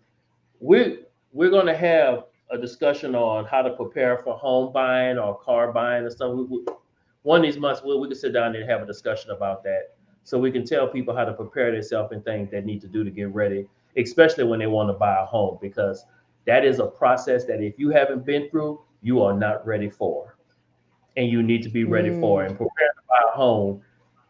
we're going to have a discussion on how to prepare for home buying or car buying and stuff. One of these months we can sit down and have a discussion about that, so we can tell people how to prepare themselves and things they need to do to get ready, especially when they want to buy a home, because that is a process that if you haven't been through, you are not ready for, and you need to be ready for. Mm. And preparing to buy a home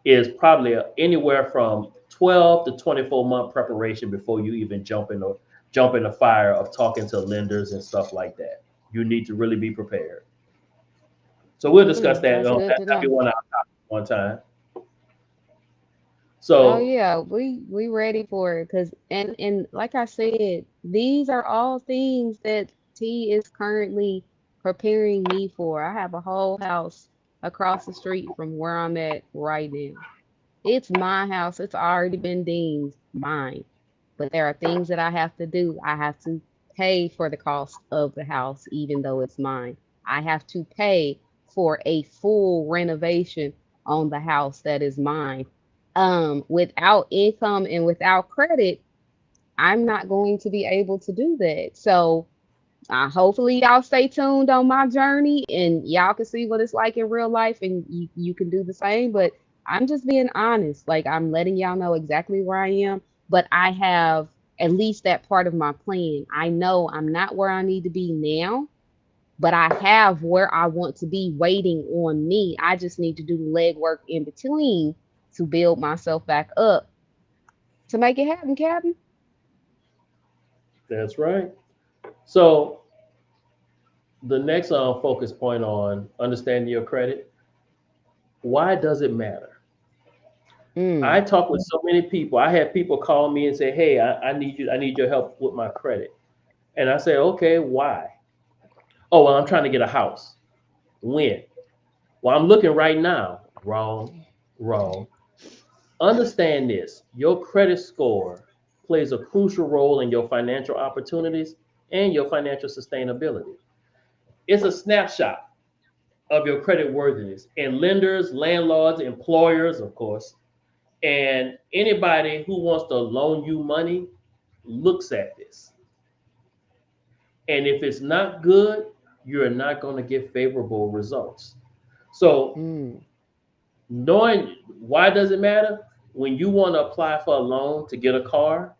is probably anywhere from 12 to 24-month preparation before you even jump in the fire of talking to lenders and stuff like that. You need to really be prepared. So we'll discuss Mm. that. That's good to That'll be know. one time. Oh So yeah, we ready for it, cause and like I said, these are all things that T is currently preparing me for. I have a whole house across the street from where I'm at right now. It's my house. It's already been deemed mine. But there are things that I have to do. I have to pay for the cost of the house, even though it's mine. I have to pay for a full renovation on the house that is mine. Without income and without credit, I'm not going to be able to do that. So hopefully y'all stay tuned on my journey and y'all can see what it's like in real life and you can do the same. But I'm just being honest. Like I'm letting y'all know exactly where I am, but I have at least that part of my plan. I know I'm not where I need to be now, but I have where I want to be waiting on me. I just need to do the legwork in between to build myself back up to make it happen, Captain. that's right. So the next focus point on understanding your credit. Why does it matter? I Mm, talk with so many people. I have people call me and say, "Hey, I need you. I need your help with my credit." And I say, "Okay, why?" "Oh, well, I'm trying to get a house." "When?" "Well, I'm looking right now." "Wrong, wrong." Understand this: your credit score plays a crucial role in your financial opportunities and your financial sustainability. It's a snapshot of your credit worthiness, and lenders, landlords, employers, of course, and anybody who wants to loan you money looks at this. And if it's not good, you're not going to get favorable results. So, mm, knowing why does it matter? When you want to apply for a loan to get a car,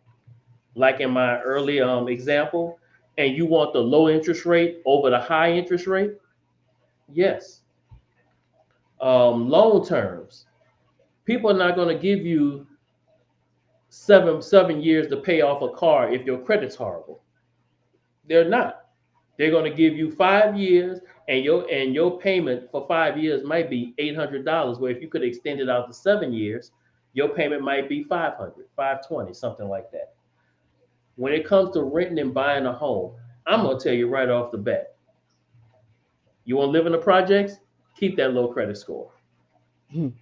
like in my early example, and you want the low interest rate over the high interest rate, yes. Loan terms. People are not going to give you seven years to pay off a car if your credit's horrible. They're not. They're going to give you 5 years, and your payment for 5 years might be $800. Where if you could extend it out to 7 years, your payment might be 500, 520, something like that. When it comes to renting and buying a home, I'm gonna tell you right off the bat: you want to live in the projects, keep that low credit score, mm.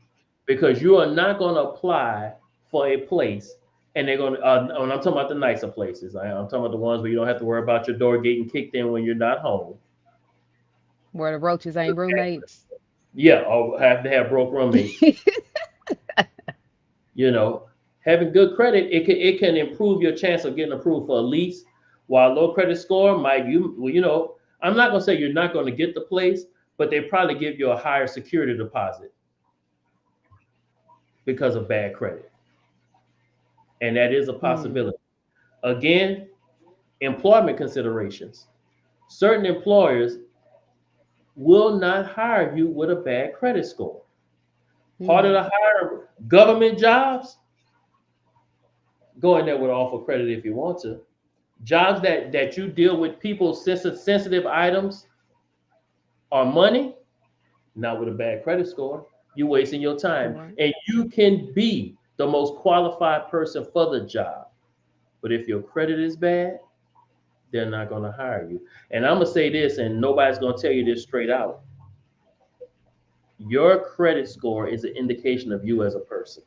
because you are not going to apply for a place and they're going to, and I'm talking about the nicer places. I'm talking about the ones where you don't have to worry about your door getting kicked in when you're not home. Where the roaches ain't roommates. Yeah, or have to have broke roommates. You know, having good credit, it can improve your chance of getting approved for a lease. While low credit score might I'm not going to say you're not going to get the place, but they probably give you a higher security deposit because of bad credit, and that is a Mm, possibility. Again, employment considerations. Certain employers will not hire you with a bad credit score. Harder mm, to hire government jobs, go in there with awful credit if you want to. Jobs that you deal with people's sensitive items or money, not with a bad credit score. You're wasting your time. Right. And you can be the most qualified person for the job. But if your credit is bad, they're not going to hire you. And I'm going to say this, and nobody's going to tell you this straight out. Your credit score is an indication of you as a person.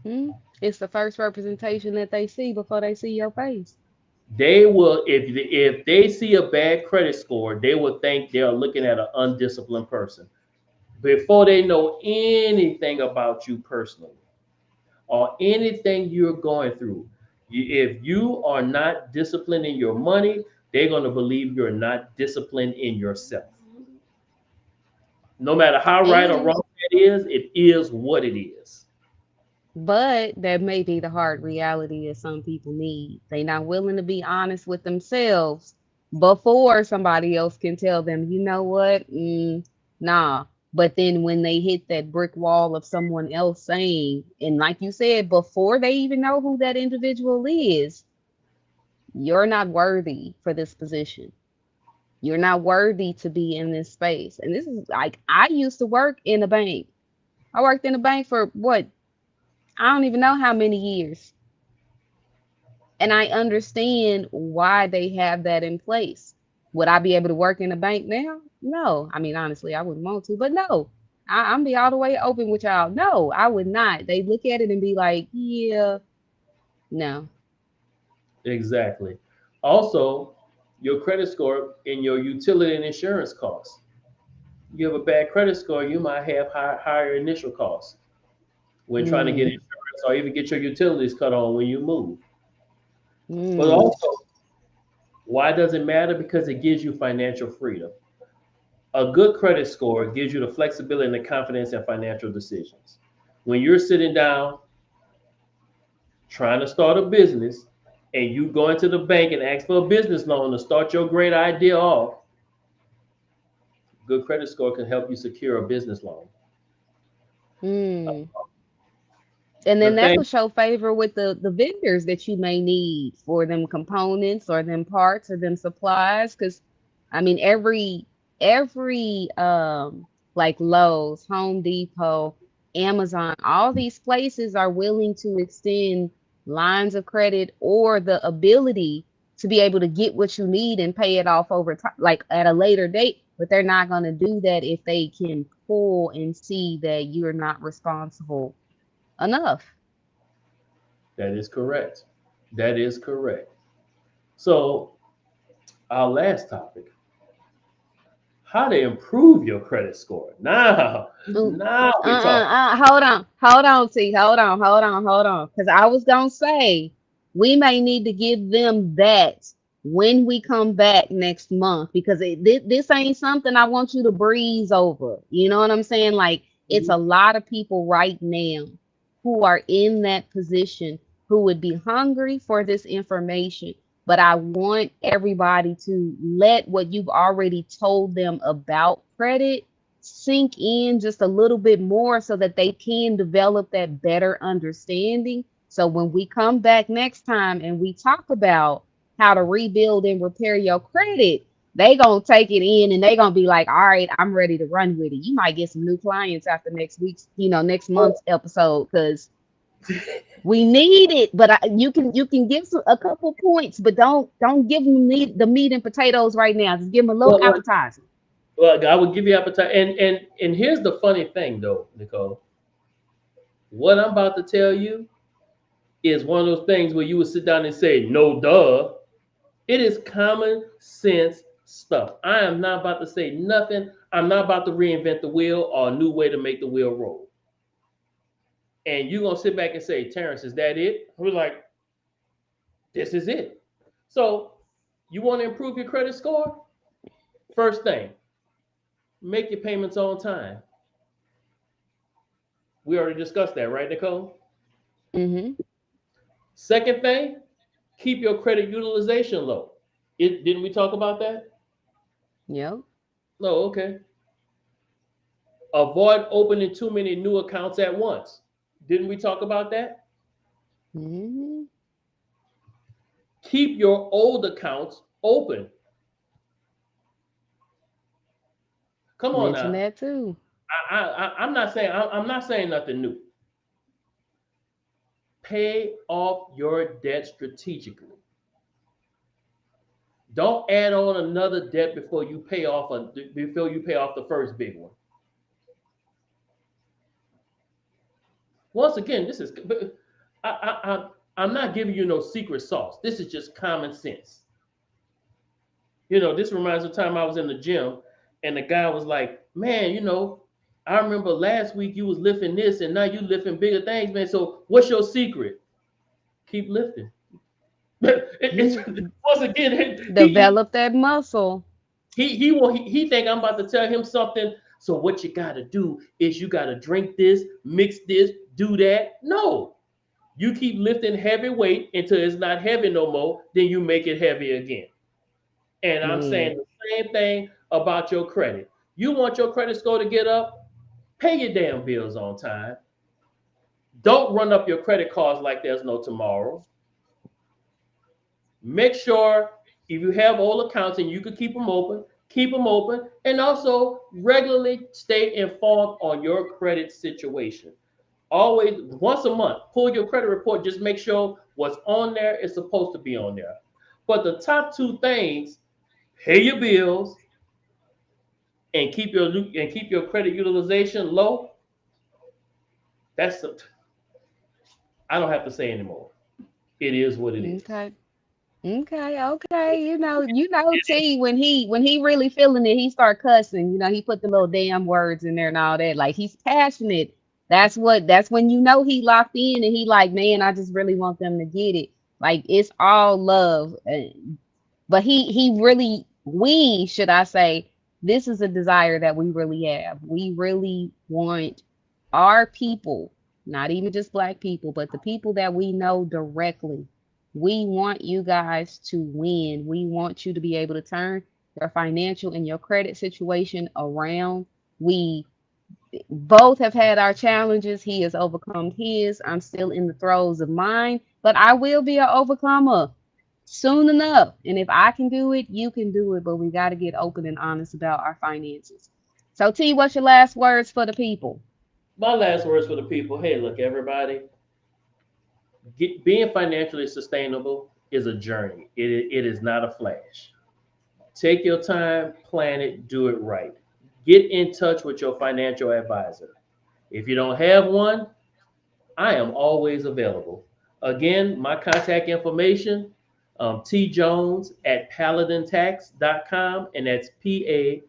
Hmm. It's the first representation that they see before they see your face. They will, if they see a bad credit score, they will think they're looking at an undisciplined person before they know anything about you personally or anything you're going through. If you are not disciplined in your money, they're going to believe you're not disciplined in yourself. No matter how right or And wrong it is what it is. but that may be the hard reality that some people need. They not willing to be honest with themselves before somebody else can tell them, you know what? Nah. But then when they hit that brick wall of someone else saying, and like you said, before they even know who that individual is, you're not worthy for this position. You're not worthy to be in this space. And this is like, I used to work in a bank. I worked in a bank for what? I don't even know how many years. And I understand why they have that in place. Would I be able to work in a bank now? No. I mean, honestly, I wouldn't want to, but no. I'm be all the way open with y'all. No, I would not. They look at it and be like, yeah, no. Exactly. Also, your credit score and your utility and insurance costs. You have a bad credit score, you might have higher initial costs when trying to get Mm, insurance or even get your utilities cut on when you move. But mm, also, why does it matter? Because it gives you financial freedom. A good credit score gives you the flexibility and the confidence in financial decisions. When you're sitting down trying to start a business and you go into the bank and ask for a business loan to start your great idea off, good credit score can help you secure a business loan. mm. And then The that thing, will show favor with the vendors that you may need for them components or them parts or them supplies. Because I mean, every like Lowe's, Home Depot, Amazon, all these places are willing to extend lines of credit or the ability to be able to get what you need and pay it off over time, like at a later date. But they're not going to do that if they can pull and see that you're not responsible enough. that is correct. That is correct. So, our last topic, how to improve your credit score. Now, Ooh, now we're talking. hold on. Because I was gonna say we may need to give them that when we come back next month because this ain't something I want you to breeze over. You know what I'm saying? Like it's a lot of people right now who are in that position who would be hungry for this information. But I want everybody to let what you've already told them about credit sink in just a little bit more so that they can develop that better understanding. So when we come back next time and we talk about how to rebuild and repair your credit, they gonna take it in and they gonna be like, all right, I'm ready to run with it. You might get some new clients after next week's, next Oh, month's episode because we need it. But you can give a couple points, but don't give them the meat and potatoes right now. Just give them a little well, well, appetizer. well, I would give you appetite. And here's the funny thing, though, Nicole. What I'm about to tell you is one of those things where you would sit down and say, "No, duh." It is common sense stuff. I am not about to say nothing. I'm not about to reinvent the wheel or a new way to make the wheel roll. And you're gonna sit back and say, "Terrence, is that it?" We're like, "This is it." So, you want to improve your credit score? First thing, make your payments on time. We already discussed that, right, Nicole? Mm-hmm. Second thing, keep your credit utilization low. Didn't we talk about that? Yep. No, okay. Avoid opening too many new accounts at once. Didn't we talk about that? Hmm. Keep your old accounts open. Come on Mention now. that too. I'm not saying nothing new. Pay off your debt strategically. Don't add on another debt before you pay off the first big one. Once again, this is I'm not giving you no secret sauce. This is just common sense. This reminds me of the time I was in the gym, and the guy was like, "Man, I remember last week you was lifting this, and now you lifting bigger things, man. So what's your secret? Keep lifting." It's once again Develop that muscle. he think I'm about to tell him something. So what you got to do is you got to drink this, mix this, do that. No, you keep lifting heavy weight until it's not heavy no more. Then you make it heavy again. And I'm saying Man. the same thing about your credit. You want your credit score to get up? Pay your damn bills on time. Don't run up your credit cards like there's no tomorrow. Make sure if you have old accounts and you can keep them open, and also regularly stay informed on your credit situation. Always once a month, pull your credit report. Just make sure what's on there is supposed to be on there. But the top two things: pay your bills and keep your credit utilization low. That's I don't have to say anymore. It is what it is. Okay. Okay. T when he really feeling it, he start cussing. He put the little damn words in there and all that. Like he's passionate. That's when he locked in and he like, man, I just really want them to get it. Like it's all love. But he really we should I say this is a desire that we really have. We really want our people, not even just black people, but the people that we know directly. We want you guys to win. We want you to be able to turn your financial and your credit situation around. We both have had our challenges. He has overcome his. I'm still in the throes of mine, but I will be an overcomer soon enough. And if I can do it, you can do it. But we got to get open and honest about our finances. So, T, what's your last words for the people? My last words for the people: Hey, look, everybody, being financially sustainable is a journey. It is not a flash. Take your time, plan it, do it right. Get in touch with your financial advisor. If you don't have one, I am always available. Again, my contact information: tjones at paladintax.com, and that's PALADIN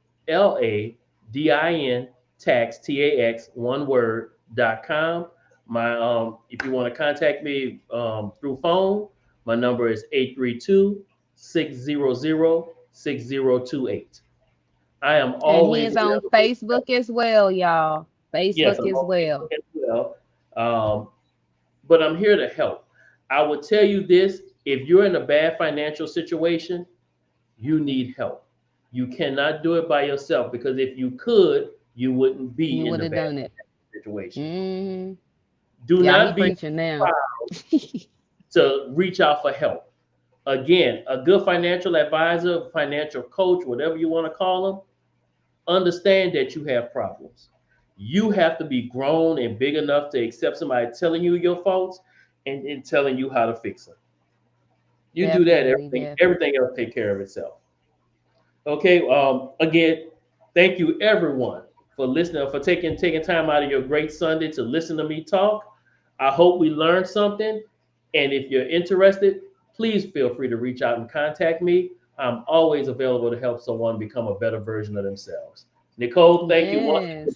tax, TAX, one word.com. If you want to contact me through phone, my number is 832-600-6028. I am And he always is on available to help. Facebook as well, y'all. Yes, Facebook I'm as on well. Facebook as well. But I'm here to help. I would tell you this: if you're in a bad financial situation, you need help. You cannot do it by yourself, because if you could, you wouldn't be You in would the have bad done it. situation. Hmm. Do Yeah, he not be preaching now. proud to reach out for help. Again, a good financial advisor, financial coach, whatever you want to call them, understand that you have problems. You have to be grown and big enough to accept somebody telling you your faults and telling you how to fix them. You do that, Definitely, everything else take care of itself. Okay. Again, thank you everyone for listening, for taking time out of your great Sunday to listen to me talk. I hope we learned something. And if you're interested, please feel free to reach out and contact me. I'm always available to help someone become a better version of themselves. Nicole, thank you once again. yes.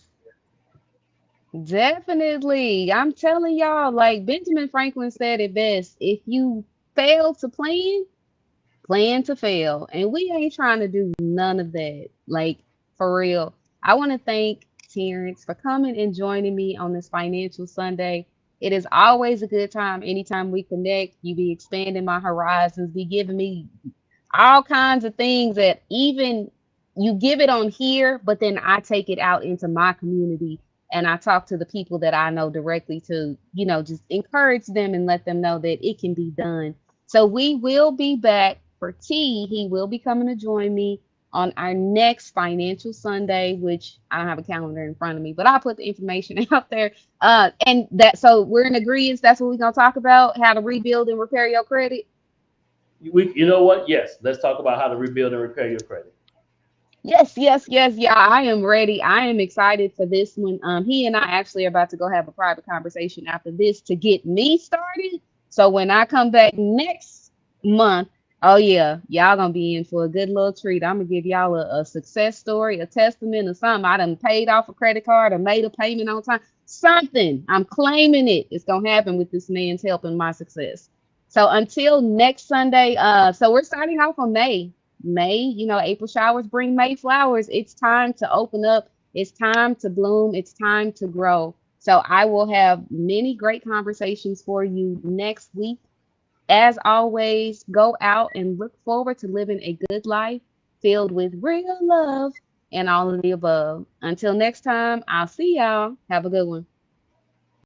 Definitely. I'm telling y'all, like Benjamin Franklin said it best, if you fail to plan to fail. And we ain't trying to do none of that. Like, for real. I want to thank Terrence for coming and joining me on this financial Sunday. It is always a good time anytime we connect. You be expanding my horizons, be giving me all kinds of things that even you give it on here, but then I take it out into my community and I talk to the people that I know directly to, just encourage them and let them know that it can be done. So we will be back for T. He will be coming to join me. on our next financial Sunday, which I don't have a calendar in front of me, but I'll put the information out there. And that so we're in agreement. That's what we're gonna talk about: how to rebuild and repair your credit. You know what? Yes, let's talk about how to rebuild and repair your credit. Yes, yes, yes, yeah. I am ready. I am excited for this one. He and I actually are about to go have a private conversation after this to get me started. So when I come back next month, oh yeah, y'all gonna be in for a good little treat. I'm gonna give y'all a success story, a testament, or something. I done paid off a credit card or made a payment on time. Something. I'm claiming it. It's gonna happen with this man's help and my success. So until next Sunday, so we're starting off on May, April showers bring May flowers. It's time to open up. It's time to bloom. It's time to grow. So I will have many great conversations for you next week. As always, go out and look forward to living a good life filled with real love and all of the above. Until next time, I'll see y'all. Have a good one.